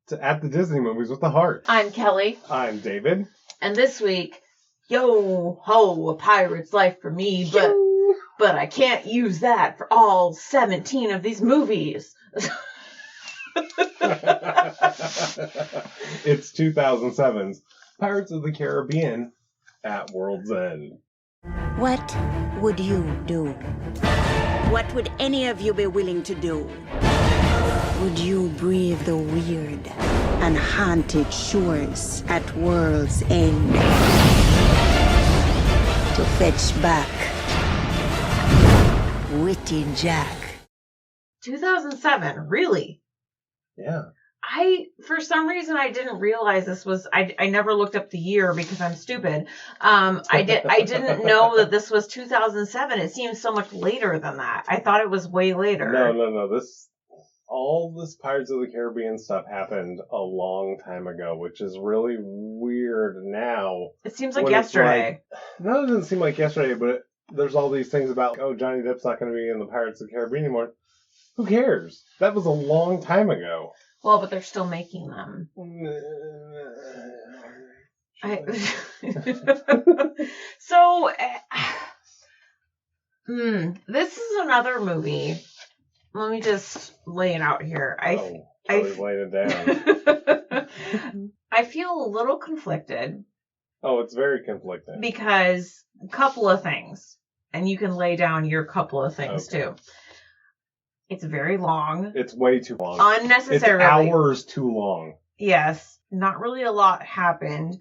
to At the Disney Movies with the Heart. I'm Kelly. I'm David. And this week, yo ho, a pirate's life for me, but I can't use that for all 17 of these movies. It's 2007's Pirates of the Caribbean at World's End. What would you do? What would any of you be willing to do? Would you brave the weird and haunted shores at World's End to fetch back Witty Jack? 2007, really? Yeah. For some reason, I didn't realize this was, I never looked up the year because I'm stupid. I didn't know that this was 2007. It seems so much later than that. I thought it was way later. No. All this Pirates of the Caribbean stuff happened a long time ago, which is really weird now. It seems like yesterday. No, it doesn't seem like yesterday, but there's all these things about, Johnny Depp's not going to be in the Pirates of the Caribbean anymore. Who cares? That was a long time ago. Well, but they're still making them. So, this is another movie. Let me just lay it out here. Lay it down. I feel a little conflicted. Oh, it's very conflicting. Because a couple of things. And you can lay down your couple of things, too. It's very long. It's way too long. Unnecessarily. It's hours too long. Yes. Not really a lot happened.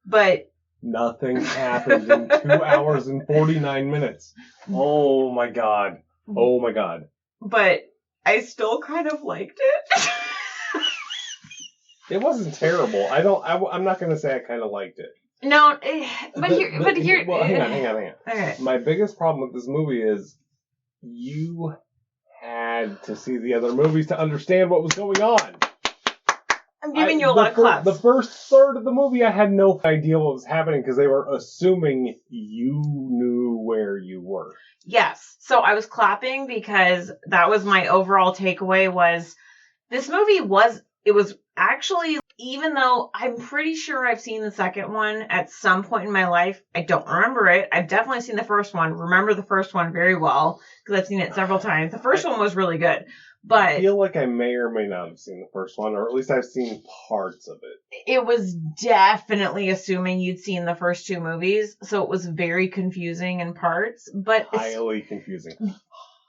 But... Nothing happened in 2 hours and 49 minutes. Oh, my God. Oh, my God. But I still kind of liked it. It wasn't terrible. I'm not going to say I kind of liked it. No, but here. Well, hang on. Okay. My biggest problem with this movie is you had to see the other movies to understand what was going on. I'm giving you a lot of claps. The first third of the movie, I had no idea what was happening because they were assuming you knew where you were. Yes. So I was clapping because that was my overall takeaway was this movie was actually, even though I'm pretty sure I've seen the second one at some point in my life, I don't remember it. I've definitely seen the first one. Remember the first one very well because I've seen it several times. The first one was really good. But I feel like I may or may not have seen the first one, or at least I've seen parts of it. It was definitely assuming you'd seen the first two movies, so it was very confusing in parts. But highly confusing.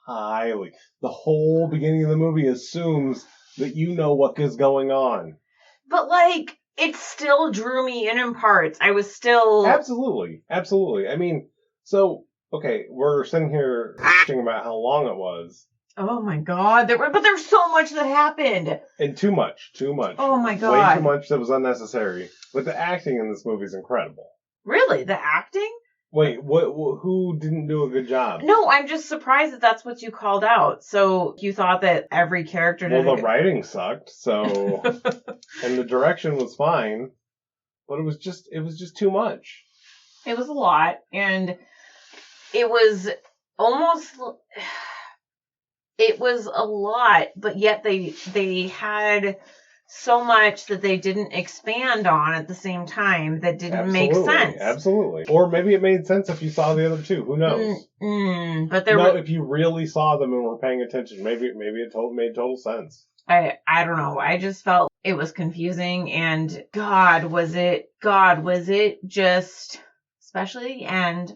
Highly. The whole beginning of the movie assumes that you know what is going on. But, it still drew me in parts. I was still... Absolutely. I mean, so, okay, we're sitting here thinking about how long it was. Oh my God. There was so much that happened. And too much. Oh my God. Way too much that was unnecessary. But the acting in this movie is incredible. Really? The acting? Wait, who didn't do a good job? No, I'm just surprised that that's what you called out. So you thought that every character did the writing sucked, so... and the direction was fine, but it was just too much. It was a lot, and it was almost... It was a lot, but yet they had so much that they didn't expand on at the same time that didn't make sense. Absolutely. Or maybe it made sense if you saw the other two. Who knows? But if you really saw them and were paying attention, maybe it made total sense. I don't know. I just felt it was confusing, and God, was it just, especially the end.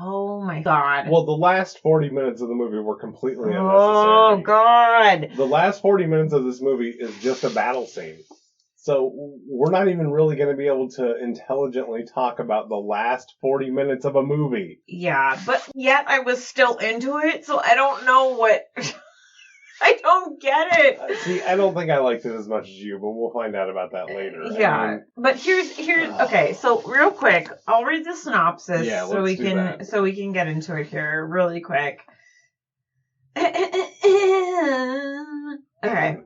Oh my God. Well, the last 40 minutes of the movie were completely unnecessary. Oh God. The last 40 minutes of this movie is just a battle scene. So we're not even really going to be able to intelligently talk about the last 40 minutes of a movie. Yeah, but yet I was still into it, so I don't know what... I don't get it. See, I don't think I liked it as much as you, but we'll find out about that later. Yeah, but here's okay. So real quick, I'll read the synopsis so we can get into it here really quick. Okay.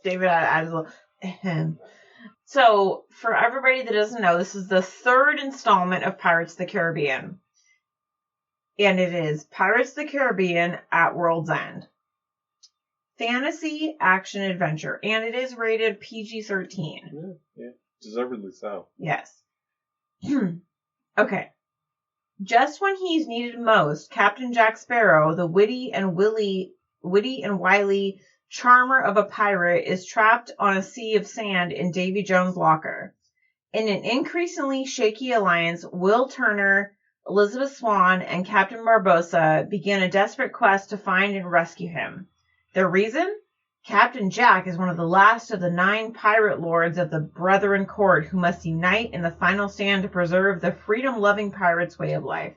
David adds a little. So for everybody that doesn't know, this is the third installment of Pirates of the Caribbean. And it is Pirates of the Caribbean at World's End. fantasy action adventure, and it is rated PG-13. Yeah, deservedly so. Yes. Okay. Just when he's needed most, Captain Jack Sparrow, the witty and wily charmer of a pirate, is trapped on a sea of sand in Davy Jones' locker. In an increasingly shaky alliance, Will Turner, Elizabeth Swann, and Captain Barbossa begin a desperate quest to find and rescue him. Their reason? Captain Jack is one of the last of the 9 pirate lords of the Brethren Court who must unite in the final stand to preserve the freedom-loving pirates' way of life.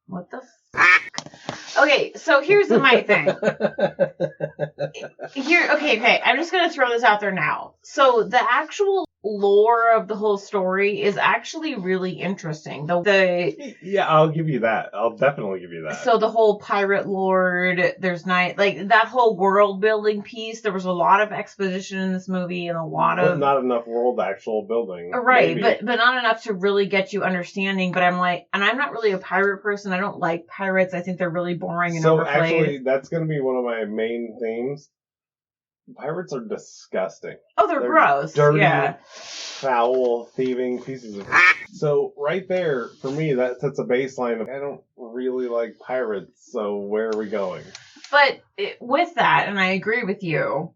What the f***? Okay, so here's my thing. Okay, I'm just going to throw this out there now. So the actual lore of the whole story is actually really interesting. Yeah, I'll give you that. I'll definitely give you that. So the whole pirate lord, there's like that whole world building piece. There was a lot of exposition in this movie and a lot of not enough world actual building. Right, maybe. but not enough to really get you understanding. But I'm like, and I'm not really a pirate person. I don't like pirates. I think they're really boring and overplayed. So actually, that's going to be one of my main themes. Pirates are disgusting. Oh, they're gross. Dirty, yeah. Foul, thieving pieces of. So right there, for me, that sets a baseline of I don't really like pirates. So where are we going? But with that, and I agree with you,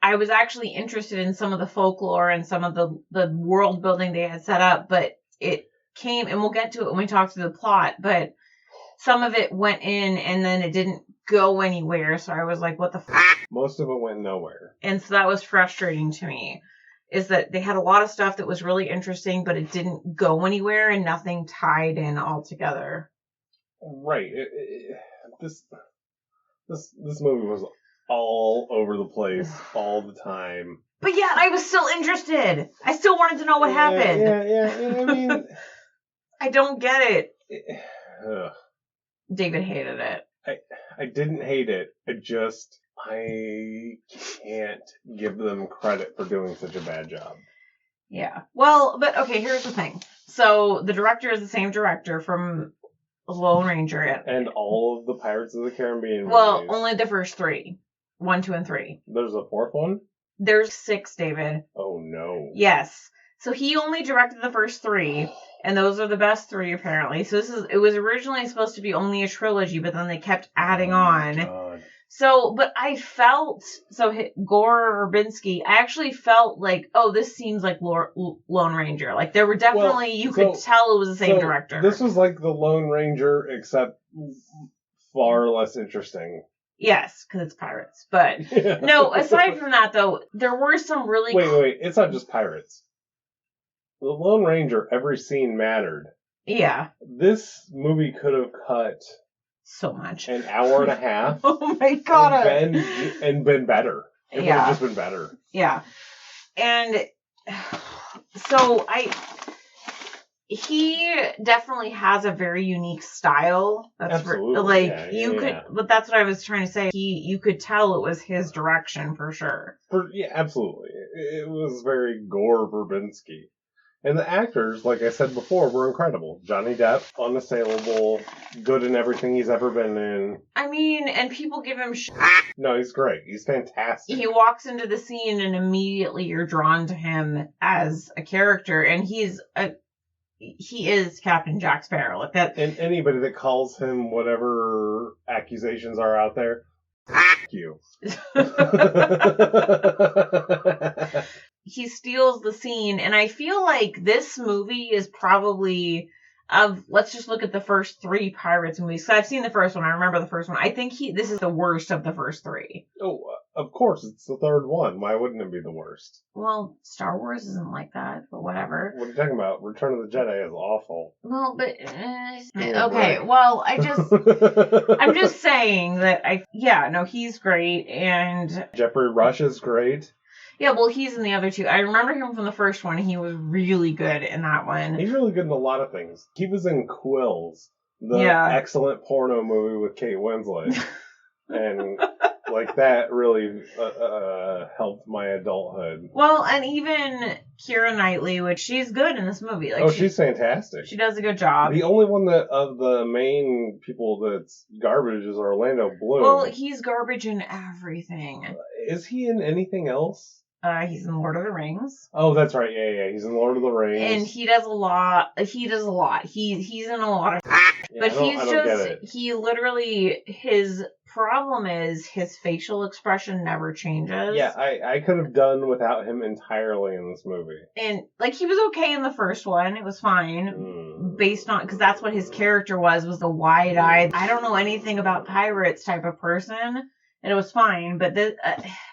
I was actually interested in some of the folklore and some of the world building they had set up. But it came, and we'll get to it when we talk through the plot. But some of it went in, and then it didn't go anywhere. So I was like, what the f***? Most of it went nowhere. And so that was frustrating to me, is that they had a lot of stuff that was really interesting, but it didn't go anywhere and nothing tied in altogether. Right. This movie was all over the place all the time. But yet I was still interested. I still wanted to know what happened. Yeah. I mean... I don't get it. David hated it. I didn't hate it. I can't give them credit for doing such a bad job. Yeah. Well, but okay, here's the thing. So the director is the same director from Lone Ranger. And all of the Pirates of the Caribbean movies. Well, only the first 3. 1, 2, and 3. There's a 4th one? There's 6, David. Oh, no. Yes. So he only directed the first 3. And those are the best 3, apparently. So it was originally supposed to be only a trilogy, but then they kept adding on. God. So, but I felt, Gore Verbinski, I actually felt like, oh, this seems like Lone Ranger. Like, there were definitely, you could tell it was the same director. This was like the Lone Ranger, except far less interesting. Yes, because it's pirates. But, no, aside from that, though, there were some really... Wait, it's not just pirates. The Lone Ranger, every scene mattered. Yeah. This movie could have cut so much. An hour and a half. Oh my god. And been better. It would have just been better. Yeah. And so he definitely has a very unique style. That's absolutely. But that's what I was trying to say. You could tell it was his direction for sure. Absolutely. It was very Gore Verbinski. And the actors, like I said before, were incredible. Johnny Depp, unassailable, good in everything he's ever been in. I mean, and people give him shit. No, he's great. He's fantastic. He walks into the scene and immediately you're drawn to him as a character. And he is Captain Jack Sparrow. Like that. And anybody that calls him whatever accusations are out there, you. He steals the scene, and I feel like this movie is probably let's just look at the first 3 Pirates movies. So I've seen the first one. I remember the first one. I think this is the worst of the first 3. Oh, of course, it's the 3rd one. Why wouldn't it be the worst? Well, Star Wars isn't like that, but whatever. What are you talking about? Return of the Jedi is awful. Well, but okay. Well, I'm just saying that he's great, and Jeffrey Rush is great. Yeah, well, he's in the other 2. I remember him from the first one. He was really good in that one. He's really good in a lot of things. He was in Quills, the excellent porno movie with Kate Winslet. And Like, that really helped my adulthood. Well, and even Keira Knightley, which she's good in this movie. Like, she's fantastic. She does a good job. The only one of the main people that's garbage is Orlando Bloom. Well, he's garbage in everything. Is he in anything else? He's in Lord of the Rings. Oh, that's right. Yeah. He's in Lord of the Rings. And he does a lot. He's in a lot of... Yeah, but he literally, his problem is his facial expression never changes. Yeah, I could have done without him entirely in this movie. And, like, he was okay in the first one. It was fine. Based on, because that's what his character was the wide-eyed, I don't know anything about pirates type of person. And it was fine, but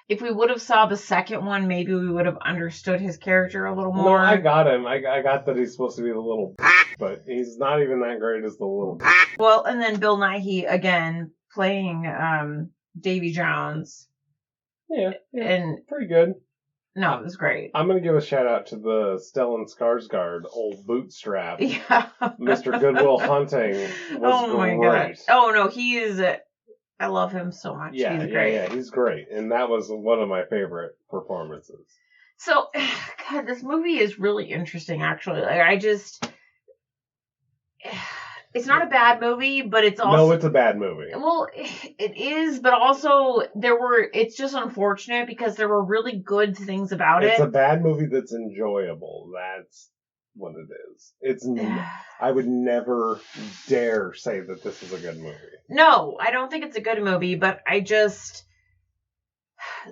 if we would have saw the second one, maybe we would have understood his character a little more. No, I got him. I got that he's supposed to be the little but he's not even that great as the little Well, and then Bill Nighy, again, playing Davy Jones. Yeah, and pretty good. No, it was great. I'm going to give a shout out to the Stellan Skarsgård, old bootstrap. Yeah. Mr. Goodwill Hunting was my great. God. Oh, no, he is... I love him so much. Yeah, he's great. Yeah, he's great. And that was one of my favorite performances. So, God, this movie is really interesting, actually. Like, it's not a bad movie, but it's also... No, it's a bad movie. Well, it is, but also it's just unfortunate because there were really good things about it. It's a bad movie that's enjoyable. That's what it is. I would never dare say that this is a good movie. No, I don't think it's a good movie, but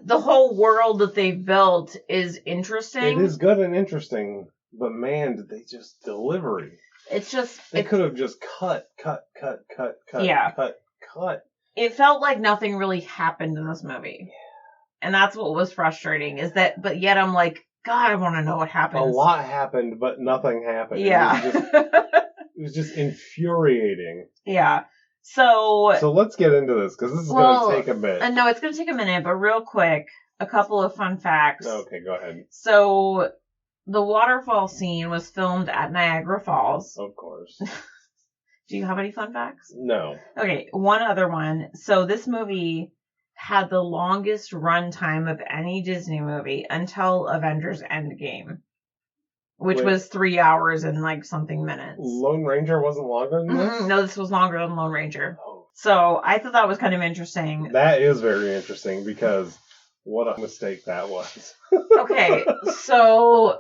the whole world that they've built is interesting. It is good and interesting, but man, did they just delivery. It's just... They could have just cut. Yeah. Cut. It felt like nothing really happened in this movie. And that's what was frustrating, but yet I'm like, God, I want to know what happens. A lot happened, but nothing happened. Yeah. It was just infuriating. Yeah. So let's get into this, because this is going to take a bit. No, it's going to take a minute, but real quick, a couple of fun facts. Okay, go ahead. So, the waterfall scene was filmed at Niagara Falls. Of course. Do you have any fun facts? No. Okay, one other one. So, this movie had the longest run time of any Disney movie until Avengers Endgame, which was 3 hours and like something minutes. Lone Ranger wasn't longer than this? No, this was longer than Lone Ranger. So I thought that was kind of interesting. That is very interesting, because what a mistake that was. Okay, so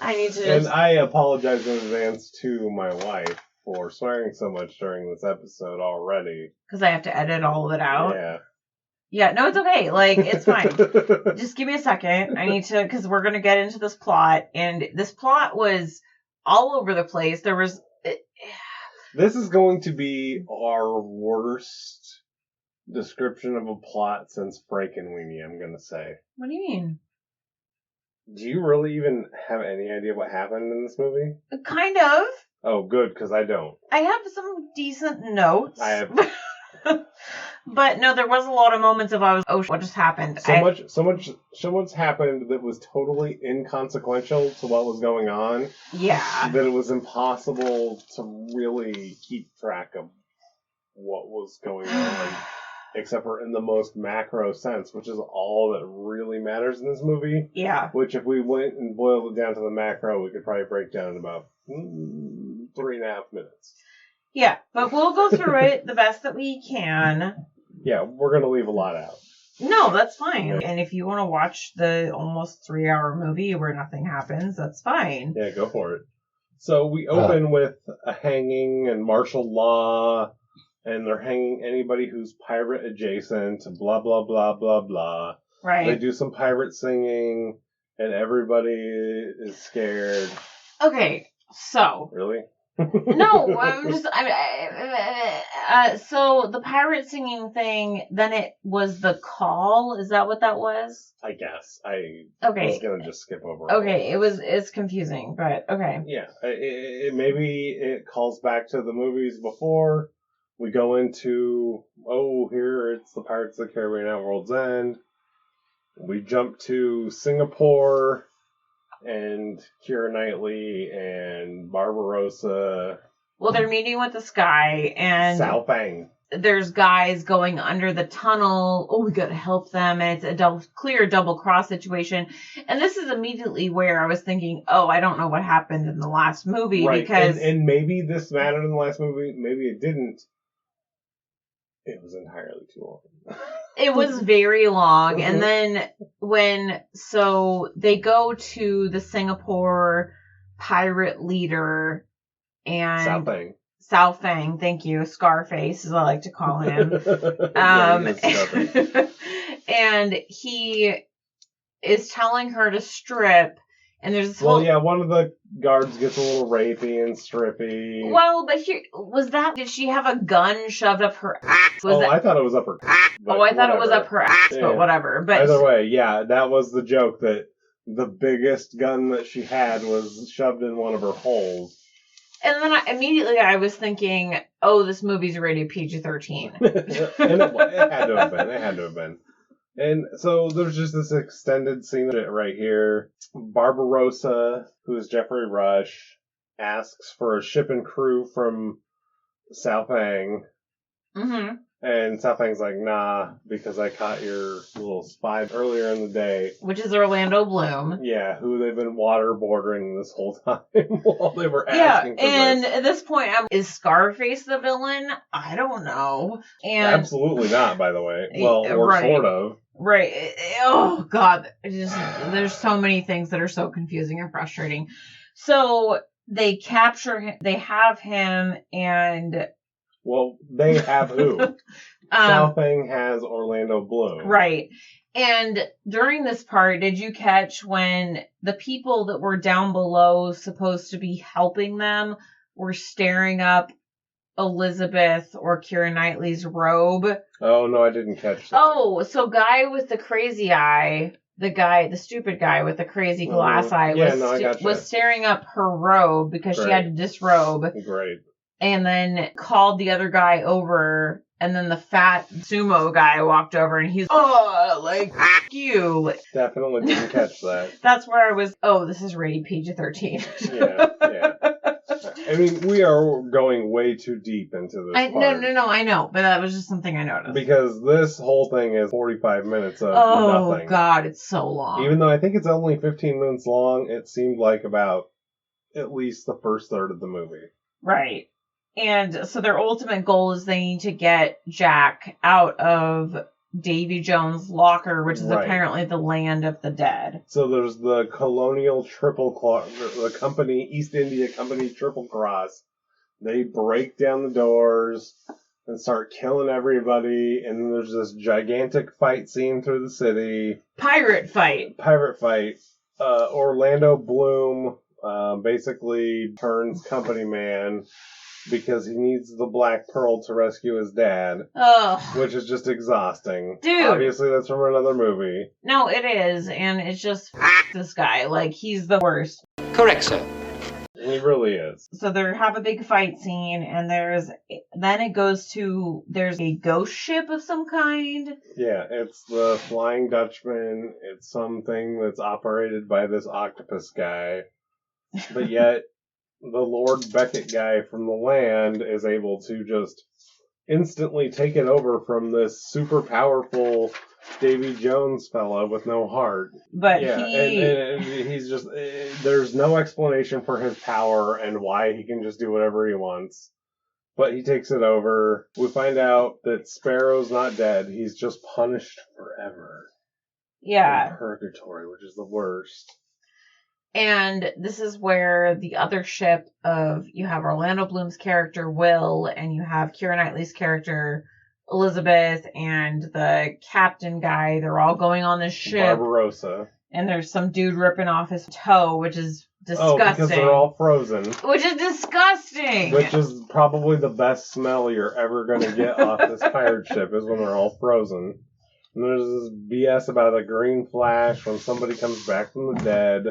I need to And I apologize in advance to my wife for swearing so much during this episode already. Because I have to edit all of it out. Yeah. Yeah, no, it's okay. Like, it's fine. Just give me a second. I need to, because we're going to get into this plot. And this plot was all over the place. This is going to be our worst description of a plot since Frankenweenie, I'm going to say. What do you mean? Do you really even have any idea what happened in this movie? Kind of. Oh, good, because I don't. I have some decent notes. I have... But no, there was a lot of moments of what just happened? So much happened that was totally inconsequential to what was going on. Yeah. That it was impossible to really keep track of what was going on, except for in the most macro sense, which is all that really matters in this movie. Yeah. Which, if we went and boiled it down to the macro, we could probably break down in about 3.5 minutes. Yeah, but we'll go through it the best that we can. Yeah, we're going to leave a lot out. No, that's fine. Yeah. And if you want to watch the almost 3-hour movie where nothing happens, that's fine. Yeah, go for it. So we open with a hanging and martial law, and they're hanging anybody who's pirate adjacent, blah, blah, blah, blah, blah. Right. They do some pirate singing, and everybody is scared. Okay, so... Really? No, so the pirate singing thing, then it was the call? Is that what that was? I guess. I was going to just skip over. Okay, it's confusing, but okay. Yeah, maybe it calls back to the movies before. We go into, here it's the Pirates of the Caribbean at World's End. We jump to Singapore. And Keira Knightley and Barbarossa. Well, they're meeting with this guy and... Sao Fang. there's guys going under the tunnel. Oh, we gotta help them. And it's a clear double cross situation. And this is immediately where I was thinking, oh, I don't know what happened in the last movie. Right. Because and maybe this mattered in the last movie. Maybe it didn't. It was entirely too long. It was very long. And then so they go to the Singapore pirate leader and Sao Feng, thank you, Scarface, as I like to call him. And he is telling her to strip, and there's this one of the guards gets a little rapey and strippy. Well, but did she have a gun shoved up her ass? I thought it was up her ass. I thought it was up her ass, but whatever. But either way, yeah, that was the joke, that the biggest gun that she had was shoved in one of her holes. And then I was thinking, oh, this movie's rated PG-13. And it had to have been. And so there's just this extended scene right here. Barbarossa, who's Jeffrey Rush, asks for a ship and crew from Sao Feng. Mm-hmm. And Sao Feng's like, nah, because I caught your little spy earlier in the day. Which is Orlando Bloom. Yeah, who they've been waterboarding this whole time while they were asking for and this. At this point, is Scarface the villain? I don't know. And absolutely not, by the way. Well, or right. Sort of. Right. Oh, God. There's so many things that are so confusing and frustrating. So they capture him, they have him, and... Well, they have who? Sao Feng has Orlando Bloom. Right. And during this part, did you catch when the people that were down below supposed to be helping them were staring up Elizabeth or Keira Knightley's robe? Oh, no, I didn't catch that. Oh, so guy with the crazy eye, the stupid guy with the crazy glass eye was staring up her robe because she had to disrobe. Great. And then called the other guy over, and then the fat sumo guy walked over, and he's, F you. Definitely didn't catch that. That's where I was, this is rated PG-13. Yeah. I mean, we are going way too deep into this part. No, I know, but that was just something I noticed. Because this whole thing is 45 minutes of nothing. Oh, God, it's so long. Even though I think it's only 15 minutes long, it seemed like about at least the first third of the movie. Right. And so their ultimate goal is they need to get Jack out of Davy Jones' locker, which is apparently the land of the dead. So there's the colonial the East India Company triple cross. They break down the doors and start killing everybody. And then there's this gigantic fight scene through the city. Pirate fight. Orlando Bloom basically turns company man because he needs the Black Pearl to rescue his dad. Ugh. Which is just exhausting. Dude. Obviously, that's from another movie. No, it is. And it's just, this guy. Like, he's the worst. Correct, sir. He really is. So they have a big fight scene, and there's a ghost ship of some kind. Yeah, it's the Flying Dutchman. It's something that's operated by this octopus guy. But yet... the Lord Beckett guy from the land is able to just instantly take it over from this super powerful Davy Jones fella with no heart. But and he's just, there's no explanation for his power and why he can just do whatever he wants. But he takes it over. We find out that Sparrow's not dead. He's just punished forever. Yeah. In purgatory, which is the worst. And this is where the other ship you have Orlando Bloom's character, Will, and you have Keira Knightley's character, Elizabeth, and the captain guy. They're all going on this ship. Barbarossa. And there's some dude ripping off his toe, which is disgusting. Oh, because they're all frozen. Which is disgusting! Which is probably the best smell you're ever going to get off this pirate ship, is when they're all frozen. And there's this BS about a green flash when somebody comes back from the dead.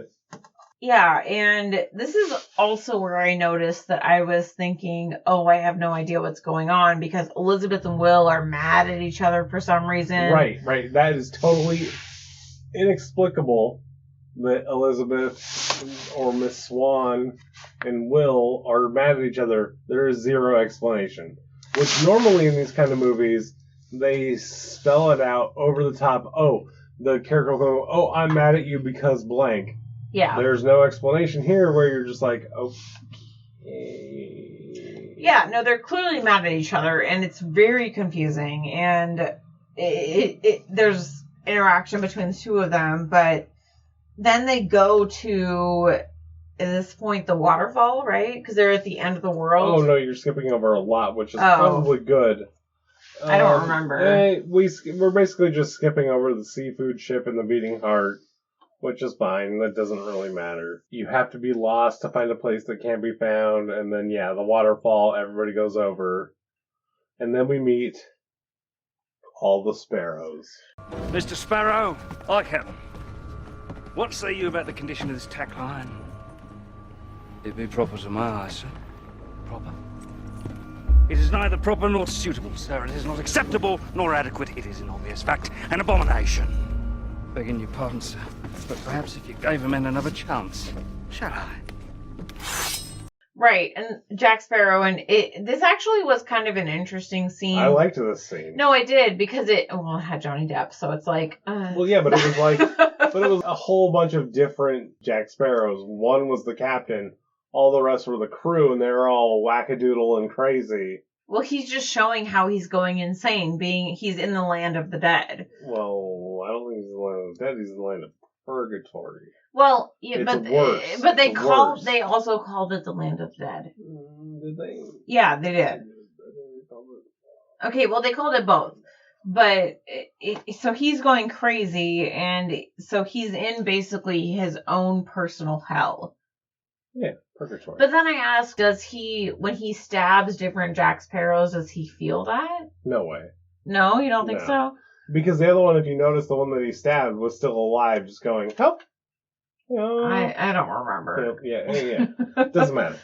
Yeah, and this is also where I noticed that I was thinking, I have no idea what's going on, because Elizabeth and Will are mad at each other for some reason. Right. That is totally inexplicable that Elizabeth or Miss Swan and Will are mad at each other. There is zero explanation. Which normally in these kind of movies, they spell it out over the top. Oh, the character will go, oh, I'm mad at you because blank. Yeah. There's no explanation here where you're just like, okay. Yeah, no, they're clearly mad at each other, and it's very confusing, and there's interaction between the two of them, but then they go to, at this point, the waterfall, right? Because they're at the end of the world. Oh, no, you're skipping over a lot, which is probably good. I don't remember. We're basically just skipping over the seafood ship and the beating heart, which is fine. That doesn't really matter. You have to be lost to find a place that can't be found, and then, yeah, the waterfall, everybody goes over. And then we meet all the sparrows. Mr. Sparrow, I Captain. What say you about the condition of this tack line? It be proper to my eyes, sir. Proper. It is neither proper nor suitable, sir. It is not acceptable nor adequate. It is in obvious fact an abomination. Begging your pardon, sir, but perhaps if you gave a man another chance, shall I? Right, and Jack Sparrow, and this actually was kind of an interesting scene. I liked this scene. No, I did, because it had Johnny Depp, so it's like... Well, yeah, but it was like... but it was a whole bunch of different Jack Sparrows. One was the captain, all the rest were the crew, and they were all wackadoodle and crazy. Well, he's just showing how he's going insane, he's in the land of the dead. Well, I don't think he's in the land of the dead, he's in the land of purgatory. Well, yeah, It's but they worse. they also called it the land of the dead. Did they? Yeah, they did. Okay, well, they called it both. But, so he's going crazy, and so he's in basically his own personal hell. Yeah, purgatory. But then I asked, does he, when he stabs different Jack Sparrows, does he feel that? No way. No, you don't think No. so? Because the other one, if you notice, the one that he stabbed was still alive, just going, help! I don't remember. Yeah. Doesn't matter.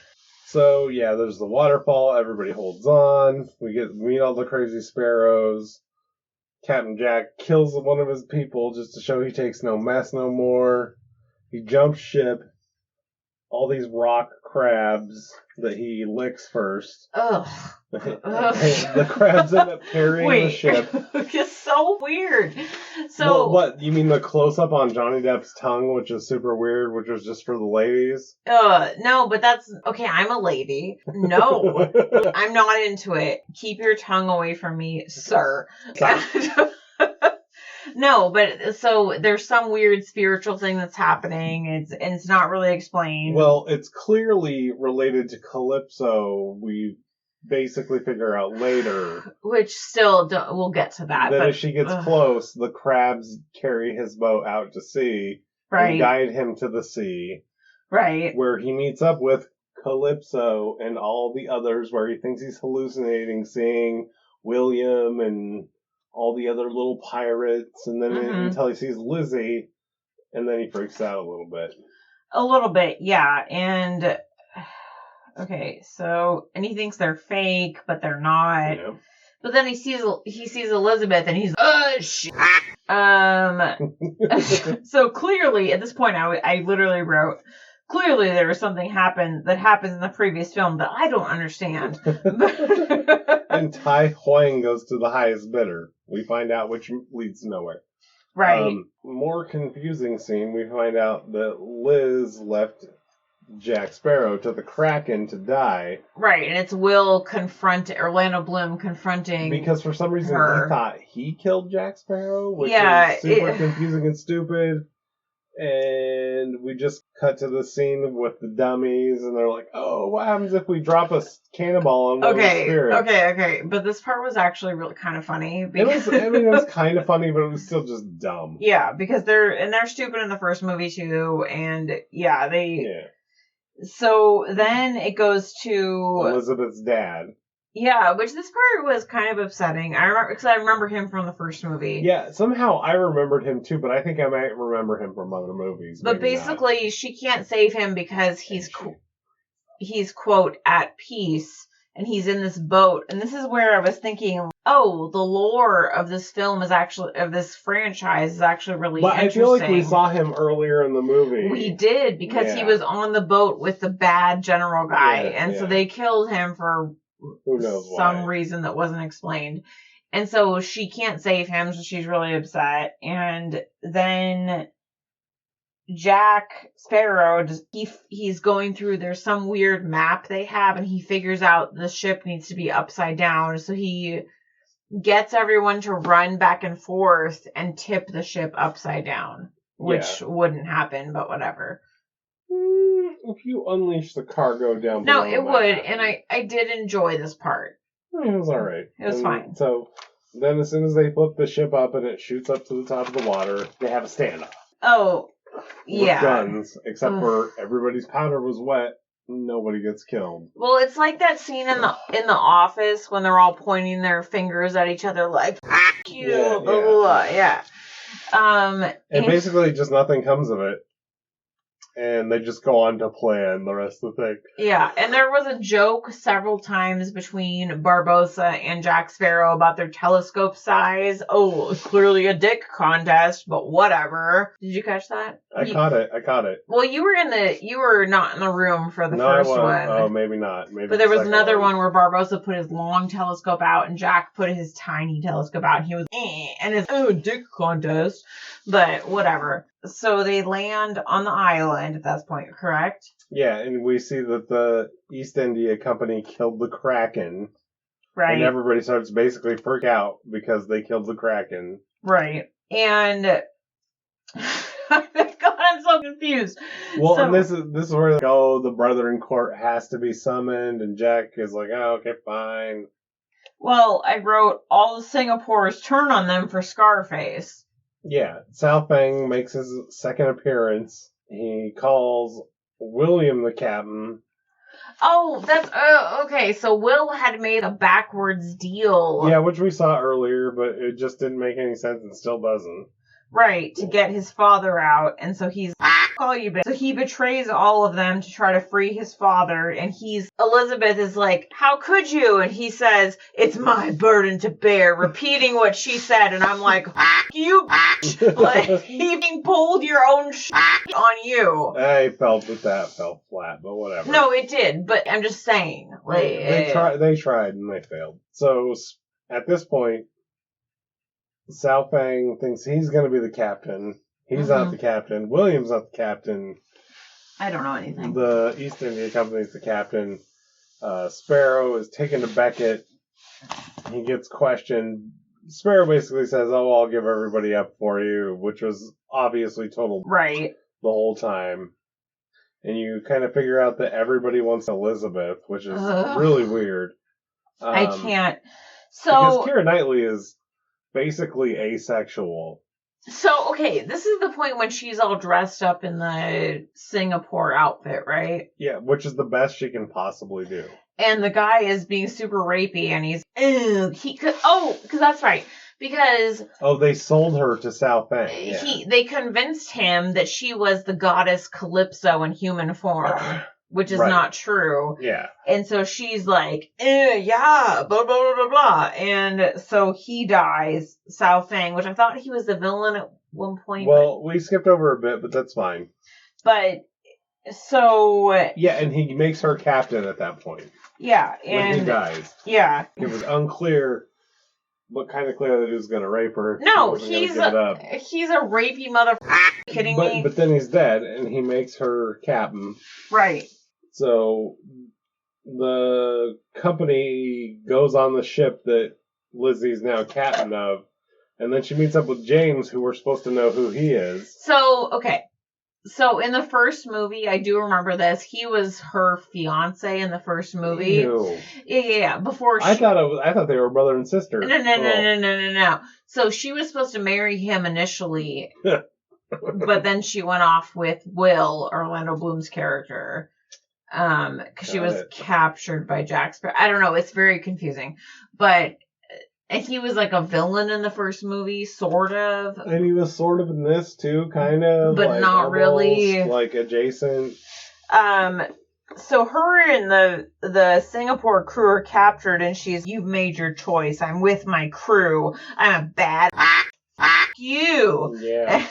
So, yeah, there's the waterfall. Everybody holds on. We meet all the crazy sparrows. Captain Jack kills one of his people just to show he takes no mess no more. He jumps ship. All these rock crabs that he licks first. Ugh. The crabs end up carrying the ship. It's so weird. So Well, what? You mean the close-up on Johnny Depp's tongue, which is super weird, which was just for the ladies? no, but that's okay. I'm a lady. No, I'm not into it. Keep your tongue away from me, sir. No, but so there's some weird spiritual thing that's happening. It's not really explained. Well, it's clearly related to Calypso. We basically figure out later. Which still, we'll get to that. That but if she gets close, the crabs carry his boat out to sea. Right. And guide him to the sea. Right. Where he meets up with Calypso and all the others, where he thinks he's hallucinating, seeing William and all the other little pirates, and then until he sees Lizzie, and then he freaks out a little bit. A little bit, yeah. And okay, so and he thinks they're fake, but they're not. Yeah. But then he sees Elizabeth, and he's shit. So clearly, at this point, I literally wrote, clearly there was something that happens in the previous film that I don't understand. And Tai Huang goes to the highest bidder. We find out, which leads nowhere. Right. More confusing scene, we find out that Liz left Jack Sparrow to the Kraken to die. Right, and it's Orlando Bloom confronting because for some reason her. he thought he killed Jack Sparrow, which is super confusing and stupid. And we just cut to the scene with the dummies, and they're like, oh, what happens if we drop a cannonball on one of the spirits? Okay. But this part was actually really kind of funny. It was kind of funny, but it was still just dumb. Yeah, because they're stupid in the first movie too, and So then it goes to Elizabeth's dad. Yeah, which this part was kind of upsetting. I remember him from the first movie. Yeah, somehow I remembered him too, but I think I might remember him from other movies. But basically, she can't save him because he's quote at peace, and he's in this boat. And this is where I was thinking, oh, the lore of this franchise is actually really interesting. I feel like we saw him earlier in the movie. We did, because he was on the boat with the bad general guy, so they killed him for Who knows why? Some reason that wasn't explained. And so she can't save him, so she's really upset. And then Jack Sparrow, he's going through, there's some weird map they have, and he figures out the ship needs to be upside down. So he gets everyone to run back and forth and tip the ship upside down, which wouldn't happen, but whatever. If you unleash the cargo down No, below, it would, and I did enjoy this part. It was alright. It was fine. So then as soon as they flip the ship up and it shoots up to the top of the water, they have a standoff. Oh, yeah. With guns, except for everybody's powder was wet. Nobody gets killed. Well, it's like that scene in the office when they're all pointing their fingers at each other like, you, blah, blah, blah. Yeah. And basically just nothing comes of it. And they just go on to plan the rest of the thing. Yeah, and there was a joke several times between Barbossa and Jack Sparrow about their telescope size. Oh, it's clearly a dick contest, but whatever. Did you catch that? I caught it. Well, you were not in the room for the first one. Oh, maybe not. Maybe. But there was another one where Barbossa put his long telescope out and Jack put his tiny telescope out, and he was and his dick contest. But whatever. So they land on the island at that point, correct? Yeah, and we see that the East India Company killed the Kraken. Right. And everybody starts basically freak out because they killed the Kraken. Right. And God, I'm so confused. Well, and this is where the brother in court has to be summoned, and Jack is like, oh, okay, fine. Well, I wrote all the Singapores turn on them for Scarface. Yeah, Sao Feng makes his second appearance. He calls William the captain. Oh, that's okay. So Will had made a backwards deal. Yeah, which we saw earlier, but it just didn't make any sense and still doesn't. Right, to get his father out, and so he's call you bitch. So he betrays all of them to try to free his father, and Elizabeth is like, how could you? And he says, it's my burden to bear, repeating what she said, and I'm like, you bitch. Like, he pulled your own on you. I felt that fell flat, but whatever. No, it did, but I'm just saying. Like, they tried and they failed. So at this point, Sao Feng thinks he's going to be the captain. He's not the captain. William's not the captain. I don't know anything. The East India Company's the captain. Sparrow is taken to Beckett. He gets questioned. Sparrow basically says, oh, I'll give everybody up for you, which was obviously total right the whole time. And you kind of figure out that everybody wants Elizabeth, which is really weird. I can't. So because Keira Knightley is basically asexual. So, okay, this is the point when she's all dressed up in the Singapore outfit, right? Yeah, which is the best she can possibly do. And the guy is being super rapey, and he's, because that's right. Because... Oh, they sold her to Sao Feng. Yeah. They convinced him that she was the goddess Calypso in human form. Which is not true. Yeah. And so she's like, yeah, blah, blah, blah, blah, blah. And so he dies, Sao Feng, which I thought he was the villain at one point. Well, we skipped over a bit, but that's fine. But, so... Yeah, and he makes her captain at that point. Yeah, and... When he dies. Yeah. It was unclear, but kind of clear that he was going to rape her. No, he's a rapey motherfucker. Kidding me? But then he's dead, and he makes her captain. Right. So the company goes on the ship that Lizzie's now captain of, and then she meets up with James, who we're supposed to know who he is. So, okay. So in the first movie, I do remember this. He was her fiance in the first movie. Ew. Yeah. Before I thought they were brother and sister. No. So she was supposed to marry him initially, but then she went off with Will, Orlando Bloom's character. Because she was captured by Jack Sparrow. I don't know. It's very confusing. But he was like a villain in the first movie, sort of. And he was sort of in this too, kind of. But like, not really. Like adjacent. So her and the Singapore crew are captured, and you've made your choice. I'm with my crew. I'm a bad you. Yeah.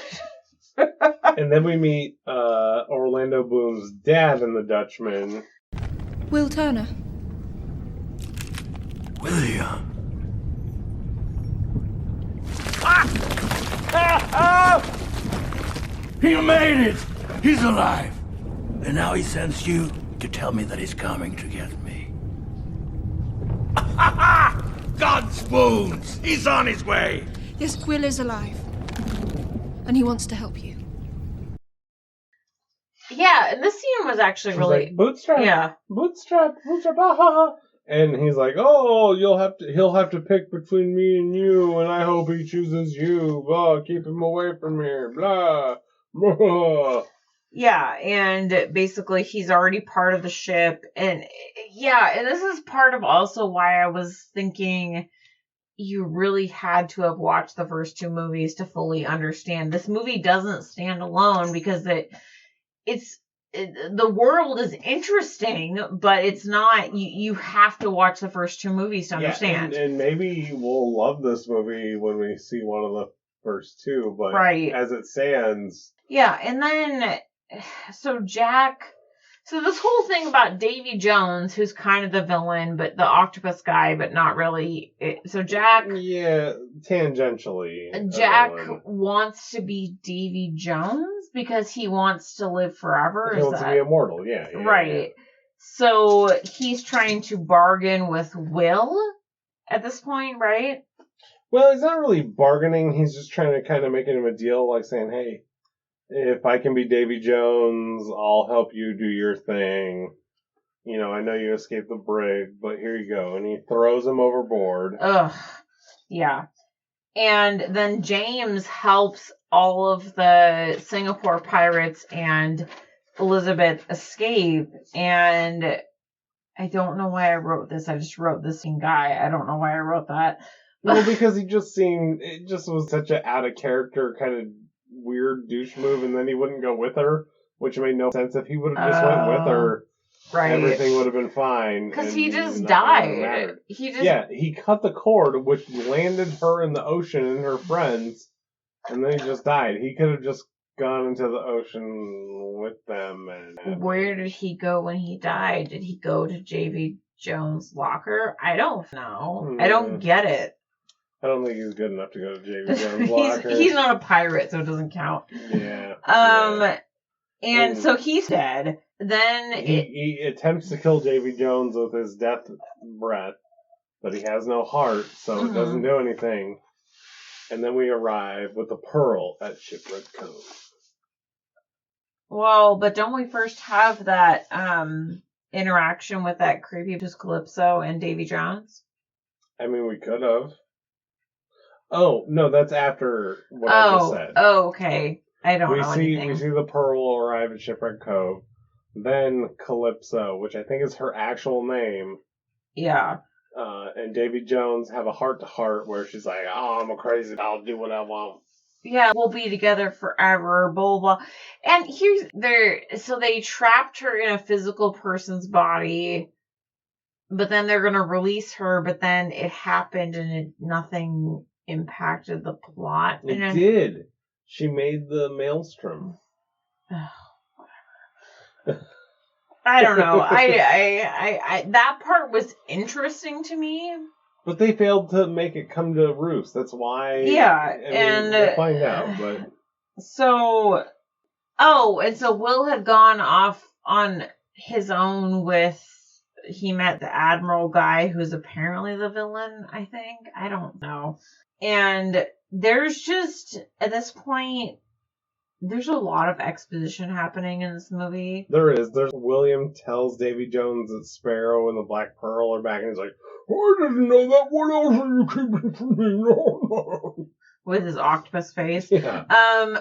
And then we meet Orlando Bloom's dad and the Dutchman. Will Turner. William. He made it! He's alive! And now he sends you to tell me that he's coming to get me. God's wounds! He's on his way! Yes, Will is alive. And he wants to help you. Yeah, and this scene was actually She's really... like, bootstrap, Yeah. bootstrap, ah, ha, ha. And he's like, oh, he'll have to pick between me and you, and I hope he chooses you. Blah, keep him away from here. Blah, blah. Yeah, and basically he's already part of the ship. And yeah, and this is part of also why I was thinking you really had to have watched the first two movies to fully understand. This movie doesn't stand alone because the world is interesting, but it's not, you have to watch the first two movies to understand. And maybe we'll love this movie when we see one of the first two, but right. As it stands... Yeah, and then, so this whole thing about Davy Jones, who's kind of the villain, but the octopus guy, but not really. So Jack... Yeah, tangentially. Jack wants to be Davy Jones because he wants to live forever. He wants to be immortal, yeah. Right. Yeah. So he's trying to bargain with Will at this point, right? Well, he's not really bargaining. He's just trying to kind of make him a deal, like saying, hey, if I can be Davy Jones, I'll help you do your thing. You know, I know you escaped the brig, but here you go. And he throws him overboard. Ugh. Yeah. And then James helps all of the Singapore pirates and Elizabeth escape. And I don't know why I wrote this. I just wrote this guy. I don't know why I wrote that. Well, because it just was such an out of character kind of weird douche move, and then he wouldn't go with her, which made no sense. If he would have just went with her, right, everything would have been fine. Because he just died. He cut the cord, which landed her in the ocean and her friends, and then he just died. He could have just gone into the ocean with them. And where did he go when he died? Did he go to Davy Jones' locker? I don't know. I don't get it. I don't think he's good enough to go to Davy Jones' locker. He's not a pirate, so it doesn't count. Yeah. And so he's dead. Then he attempts to kill Davy Jones with his death breath, but he has no heart, so it doesn't do anything. And then we arrive with the pearl at Shipwreck Cove. Well, but don't we first have that interaction with that creepy Calypso and Davy Jones? I mean, we could have. Oh, no, that's after what I just said. Oh, okay. I don't know anything. We see the Pearl arrive at Shipwreck Cove. Then Calypso, which I think is her actual name. Yeah. And Davy Jones have a heart-to-heart where she's like, oh, I'm a crazy, I'll do what I want. Yeah, we'll be together forever, blah, blah, blah. And so they trapped her in a physical person's body, but then they're going to release her, but then it happened and nothing impacted the plot. It did. She made the maelstrom. I don't know. I that part was interesting to me. But they failed to make it come to roost. That's why. Yeah, we'll find out. But so Will had gone off on his own with. He met the Admiral guy who's apparently the villain, I think. I don't know. And there's just, at this point, there's a lot of exposition happening in this movie. There is. William tells Davy Jones that Sparrow and the Black Pearl are back, and he's like, I didn't know that. What else are you keeping from me? No. With his octopus face. Yeah. And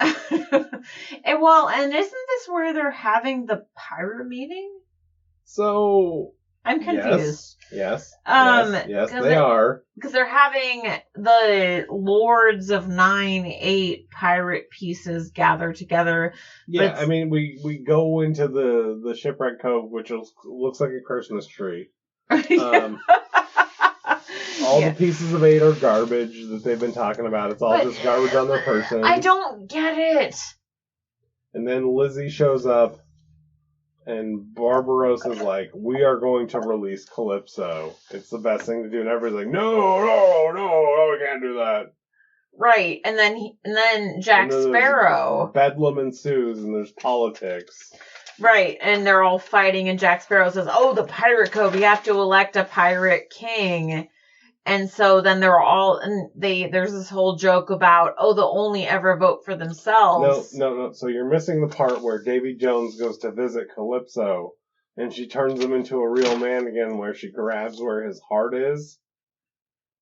isn't this where they're having the pirate meeting? So... I'm confused. Yes, they are. Because they're having the Lords of 9-8 pirate pieces gather together. Yeah, I mean, we go into the Shipwreck Cove, which looks like a Christmas tree. All the pieces of 8 are garbage that they've been talking about. It's all just garbage on their person. I don't get it. And then Lizzie shows up. And Barbarossa's like, we are going to release Calypso. It's the best thing to do. And everybody's like, no, we can't do that. Right. And then Jack Sparrow. Bedlam ensues and there's politics. Right. And they're all fighting and Jack Sparrow says, oh, the pirate code. We have to elect a pirate king. And so then they're all, and there's this whole joke about, oh, they'll only ever vote for themselves. No. So you're missing the part where Davy Jones goes to visit Calypso, and she turns him into a real man again, where she grabs where his heart is.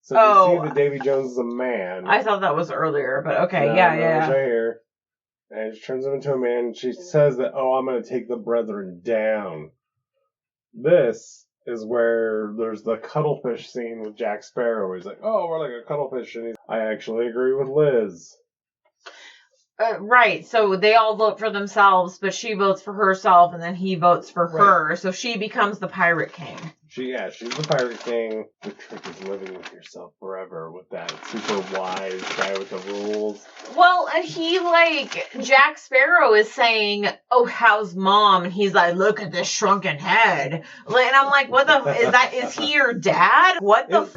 So you see that Davy Jones is a man. I thought that was earlier, but okay, No, yeah. It's right here. And she turns him into a man, and she says that, I'm going to take the brethren down. This is where there's the cuttlefish scene with Jack Sparrow. He's like, we're like a cuttlefish. And I actually agree with Liz. Right, so they all vote for themselves, but she votes for herself, and then he votes for her. So she becomes the pirate king. She's the pirate king. The trick is living with yourself forever with that super wise guy with the rules. Well, and he, Jack Sparrow is saying, oh, how's mom? And he's like, look at this shrunken head. And I'm like, what the, is he your dad? What the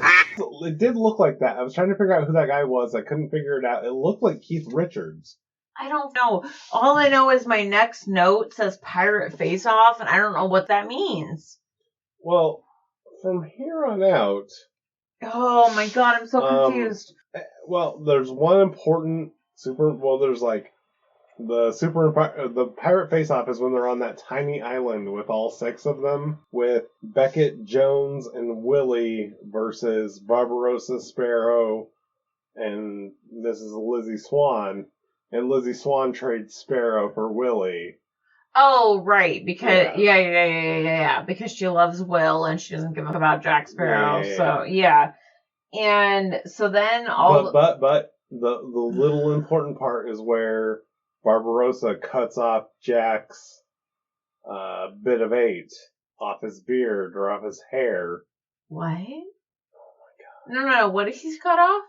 It did look like that. I was trying to figure out who that guy was. I couldn't figure it out. It looked like Keith Richards. I don't know. All I know is my next note says Pirate Face Off, and I don't know what that means. Well, from here on out... Oh my god, I'm so confused. Well, there's one important there's the Pirate Face Off is when they're on that tiny island with all 6 of them, with Beckett, Jones, and Willie versus Barbarossa, Sparrow, and this is Lizzie Swan. And Lizzie Swan trades Sparrow for Willie. Oh, right. Because, yeah. Because she loves Will and she doesn't give a about Jack Sparrow. Yeah. And so then But the little important part is where Barbarossa cuts off Jack's bit of 8 off his beard or off his hair. What? Oh my god. No. What did he cut off?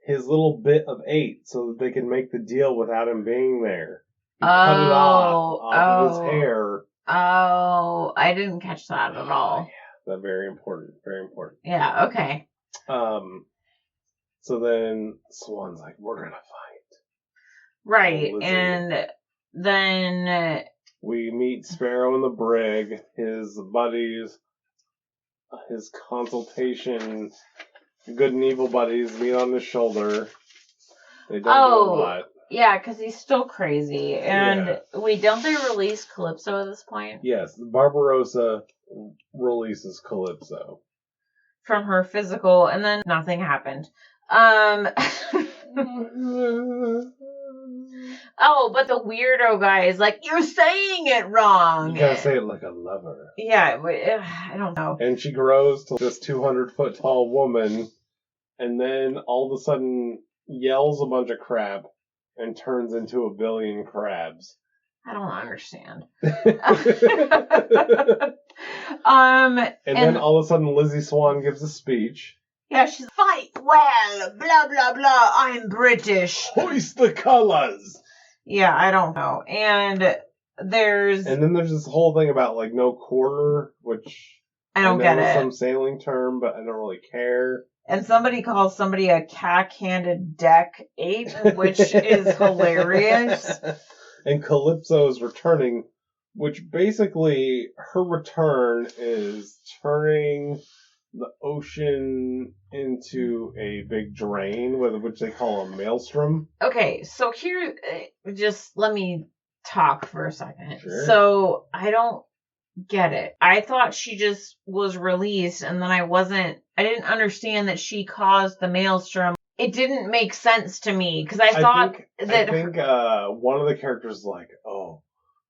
His little bit of 8 so that they can make the deal without him being there. He cut it off of his hair. Oh, I didn't catch that at all. Yeah, that's very important. Very important. Yeah, okay. So then Swan's like, we're gonna fight. Right, and then... we meet Sparrow in the brig, his buddies, his consultation... good and evil buddies meet on his shoulder. They don't do a lot. Yeah, because he's still crazy. And don't they release Calypso at this point? Yes, Barbarossa releases Calypso. From her physical, and then nothing happened. Oh, but the weirdo guy is like, you're saying it wrong. You gotta say it like a lover. Yeah, I don't know. And she grows to this 200-foot tall woman, and then all of a sudden yells a bunch of crap and turns into a billion crabs. I don't understand. And then all of a sudden Lizzie Swan gives a speech. Yeah, she's fight well, blah, blah, blah, I'm British. Hoist the colours. Yeah, I don't know. And then there's this whole thing about, no quarter, which I don't get it. Some sailing term, but I don't really care. And somebody calls somebody a cack-handed deck ape, which is hilarious. And Calypso's returning, which basically her return is turning the ocean into a big drain, which they call a maelstrom. Okay, so here, just let me talk for a second. Sure. So I don't get it. I thought she just was released, and then I didn't understand that she caused the maelstrom. It didn't make sense to me, because I think one of the characters is like, oh,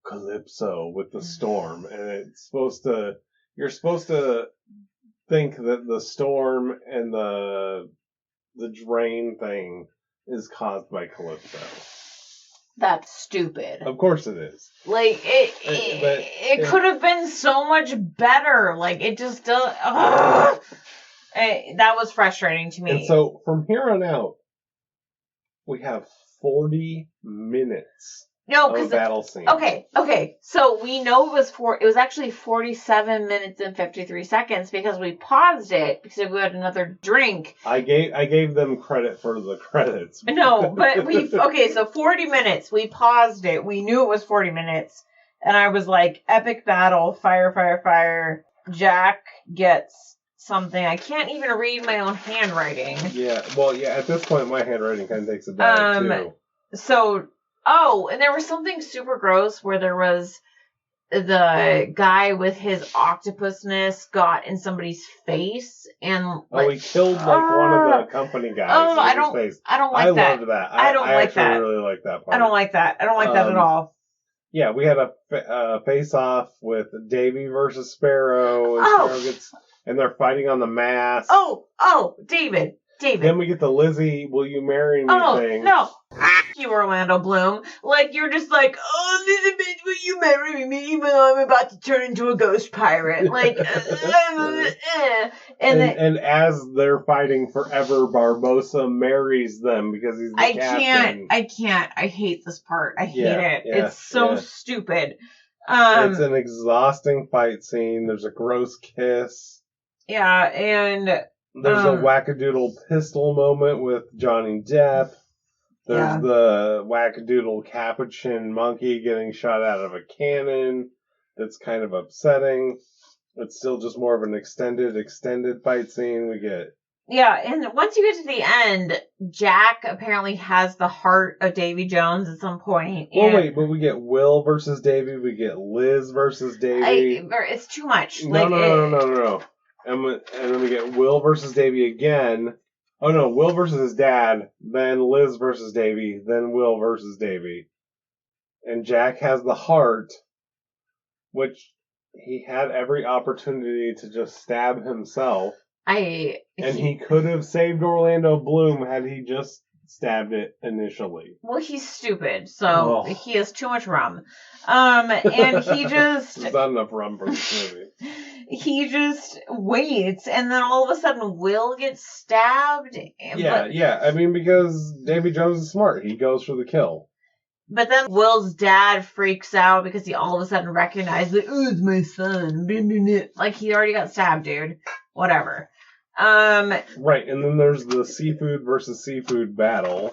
Calypso with the storm, and you're supposed to think that the storm and the drain thing is caused by Calypso. That's stupid. Of course it is. It could have been so much better. It just does. That was frustrating to me. And so from here on out, we have 40 minutes No, of a because battle scene. Okay. So we know it was actually 47 minutes and 53 seconds because we paused it because we had another drink. I gave them credit for the credits. No, but so 40 minutes. We paused it. We knew it was 40 minutes. And I was like, epic battle, fire, fire, fire. Jack gets something. I can't even read my own handwriting. Yeah, well, at this point my handwriting kind of takes a dive too. So, and there was something super gross where there was the guy with his octopusness got in somebody's face and he killed one of the company guys. I don't like that. I loved that. I don't like that. I really like that part. I don't like that. I don't like that at all. Yeah, we had a face-off with Davy versus Sparrow, and Sparrow and they're fighting on the mast. David. Then we get the Lizzie, will you marry me thing. No. You, Orlando Bloom. Like, you're just like, Elizabeth, will you marry me even though I'm about to turn into a ghost pirate? Like, and as they're fighting forever, Barbossa marries them because he's the captain. I can't. I hate this part. I hate it. Yeah, it's so stupid. It's an exhausting fight scene. There's a gross kiss. Yeah, and there's a wackadoodle pistol moment with Johnny Depp. There's the wackadoodle capuchin monkey getting shot out of a cannon. That's kind of upsetting. It's still just more of an extended fight scene. We get... Yeah, and once you get to the end, Jack apparently has the heart of Davy Jones at some point. But we get Will versus Davy. We get Liz versus Davy. It's too much. No. And then we get Will versus Davy again. Oh no, Will versus his dad, then Liz versus Davy, then Will versus Davy. And Jack has the heart, which he had every opportunity to just stab himself. He could have saved Orlando Bloom had he just stabbed it initially. Well, he's stupid, so he has too much rum. And he just... There's not enough rum for this movie. He just waits, and then all of a sudden Will gets stabbed. Yeah. I mean, because Davy Jones is smart. He goes for the kill. But then Will's dad freaks out because he all of a sudden recognizes, it's my son. Like, he already got stabbed, dude. Whatever. Right, and then there's the seafood versus seafood battle.